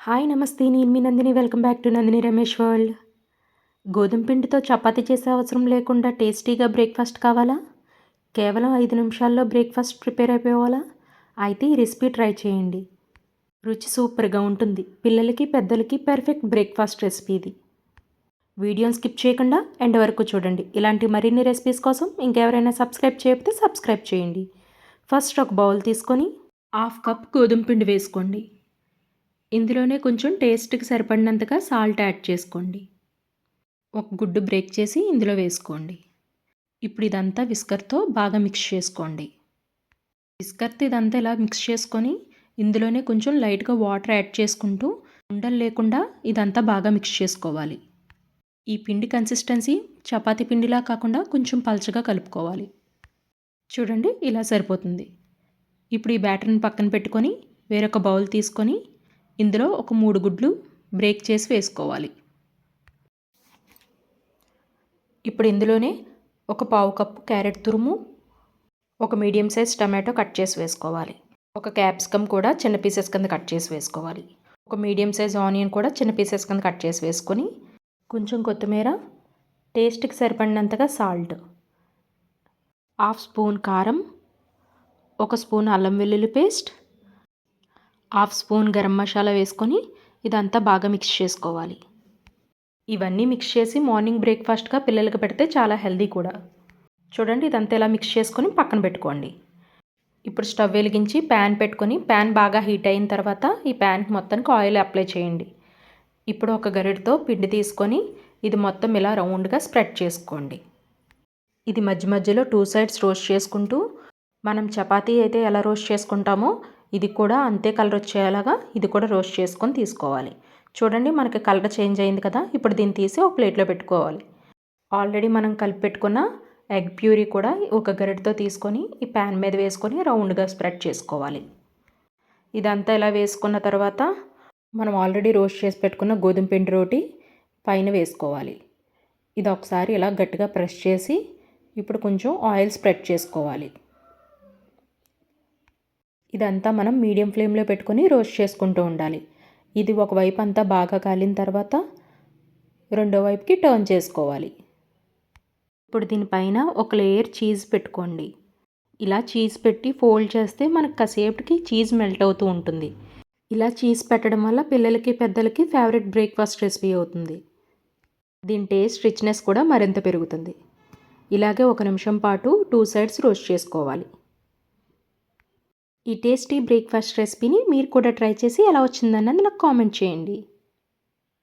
Hi నమస్తే నేను మీ Nandini welcome back to Nandini Ramesh world. గోధుమ పిండితో చపాతీ చేసే అవసరం లేకుండా టేస్టీగా బ్రేక్ఫాస్ట్ కావాలా? కేవలం 5 నిమిషాల్లో బ్రేక్ఫాస్ట్ ప్రిపేర్ అయిపోవాలా? అయితే ఈ రెసిపీ ట్రై చేయండి. రుచి సూపర్గా ఉంటుంది. పిల్లలకి పెద్దలకి పర్ఫెక్ట్ బ్రేక్ఫాస్ట్ రెసిపీ ఇది. వీడియోని స్కిప్ చేయకుండా ఎండ్ వరకు చూడండి. ఇలాంటి మరిన్ని రెసిపీస్ కోసం ఇంకెవరైనా సబ్స్క్రైబ్ చేయకపోతే సబ్స్క్రైబ్ చేయండి. ఫస్ట్ ఒక బౌల్ తీసుకొని 1/2 కప్ గోధుమ పిండి వేసుకోండి. ఇందులోనే కొంచెం టేస్ట్కి సరిపడినంతగా సాల్ట్ యాడ్ చేసుకోండి. ఒక గుడ్డు బ్రేక్ చేసి ఇందులో వేసుకోండి. ఇప్పుడు ఇదంతా విస్కర్తో బాగా మిక్స్ చేసుకోండి. విస్కర్తో ఇదంతా ఇలా మిక్స్ చేసుకొని ఇందులోనే కొంచెం లైట్గా వాటర్ యాడ్ చేసుకుంటూ ఉండలు లేకుండా ఇదంతా బాగా మిక్స్ చేసుకోవాలి. ఈ పిండి కన్సిస్టెన్సీ చపాతీ పిండిలా కాకుండా కొంచెం పల్చగా కలుపుకోవాలి. చూడండి ఇలా సరిపోతుంది. ఇప్పుడు ఈ బ్యాటర్ని పక్కన పెట్టుకొని వేరొక బౌల్ తీసుకొని ఇందులో ఒక 3 గుడ్లు బ్రేక్ చేసి వేసుకోవాలి. ఇప్పుడు ఇందులోనే ఒక 1/2 కప్పు క్యారెట్ తురుము, ఒక మీడియం సైజ్ టమాటో కట్ చేసి వేసుకోవాలి. ఒక క్యాప్సికమ్ కూడా చిన్న పీసెస్ కింద కట్ చేసి వేసుకోవాలి. ఒక మీడియం సైజ్ ఆనియన్ కూడా చిన్న పీసెస్ కింద కట్ చేసి వేసుకొని కొంచెం కొత్తిమీర, టేస్ట్కి సరిపడినంతగా సాల్ట్, 1/2 స్పూన్ కారం, 1 స్పూన్ అల్లం వెల్లుల్లి పేస్ట్, 1/2 స్పూన్ గరం మసాలా వేసుకొని ఇదంతా బాగా మిక్స్ చేసుకోవాలి. ఇవన్నీ మిక్స్ చేసి మార్నింగ్ బ్రేక్ఫాస్ట్గా పిల్లలకి పెడితే చాలా హెల్దీ కూడా. చూడండి ఇదంతా ఇలా మిక్స్ చేసుకొని పక్కన పెట్టుకోండి. ఇప్పుడు స్టవ్ వెలిగించి ప్యాన్ పెట్టుకొని ప్యాన్ బాగా హీట్ అయిన తర్వాత ఈ ప్యాన్కి మొత్తానికి ఆయిల్ అప్లై చేయండి. ఇప్పుడు ఒక గరిటెతో పిండి తీసుకొని ఇది మొత్తం ఇలా రౌండ్గా స్ప్రెడ్ చేసుకోండి. ఇది మధ్య మధ్యలో 2 సైడ్స్ రోస్ట్ చేసుకుంటూ మనం చపాతీ అయితే ఎలా రోస్ట్ చేసుకుంటామో ఇది కూడా అంతే కలర్ వచ్చేలాగా ఇది కూడా రోస్ట్ చేసుకొని తీసుకోవాలి. చూడండి మనకి కలర్ చేంజ్ అయింది కదా. ఇప్పుడు దీన్ని తీసి ఒక ప్లేట్లో పెట్టుకోవాలి. ఆల్రెడీ మనం కలిపి పెట్టుకున్న ఎగ్ ప్యూరీ కూడా ఒక గరిటెతో తీసుకొని ఈ ప్యాన్ మీద వేసుకొని రౌండ్గా స్ప్రెడ్ చేసుకోవాలి. ఇదంతా ఇలా వేసుకున్న తర్వాత మనం ఆల్రెడీ రోస్ట్ చేసి పెట్టుకున్న గోధుమ పిండి రోటి పైన వేసుకోవాలి. ఇది ఒకసారి ఇలా గట్టిగా ప్రెస్ చేసి ఇప్పుడు కొంచెం ఆయిల్ స్ప్రెడ్ చేసుకోవాలి. ఇదంతా మనం మీడియం ఫ్లేమ్లో పెట్టుకొని రోస్ట్ చేసుకుంటూ ఉండాలి. ఇది ఒకవైపు అంతా బాగా కాలిన తర్వాత రెండో వైపుకి టర్న్ చేసుకోవాలి. ఇప్పుడు దీనిపైన ఒక లేయర్ చీజ్ పెట్టుకోండి. ఇలా చీజ్ పెట్టి ఫోల్డ్ చేస్తే మనకు కాసేపటికి చీజ్ మెల్ట్ అవుతూ ఉంటుంది. ఇలా చీజ్ పెట్టడం వల్ల పిల్లలకి పెద్దలకి ఫేవరెట్ బ్రేక్ఫాస్ట్ రెసిపీ అవుతుంది. దీని టేస్ట్ రిచ్నెస్ కూడా మరింత పెరుగుతుంది. ఇలాగే 1 నిమిషం పాటు 2 సైడ్స్ రోస్ట్ చేసుకోవాలి. ఈ టేస్టీ బ్రేక్ఫాస్ట్ రెసిపీని మీరు కూడా ట్రై చేసి ఎలా వచ్చిందన్నది నాకు కామెంట్ చేయండి.